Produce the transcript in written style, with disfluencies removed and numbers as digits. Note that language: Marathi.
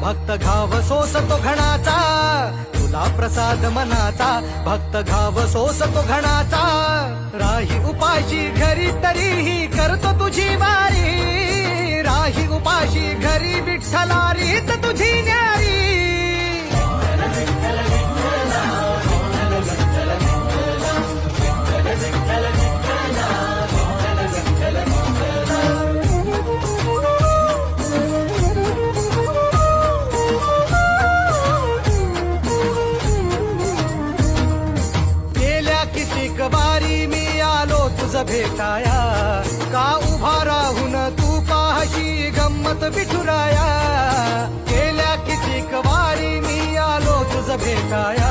भक्त घाव सोसतो घणाचा, तुला प्रसाद मनाचा, भक्त घाव सोसतो घणाचा. राही उपाशी घरी तरीही करतो तुझी वारी, राही उपाशी घरी विठ्ठला रीत तुझी न्यारी. कितीक वारी मी आलो तुझ भेटाया, का उभा राहून तू पाहशी गंमत विठुराया. गेल्या कितीक वारी मी आलो तुझ भेटाया,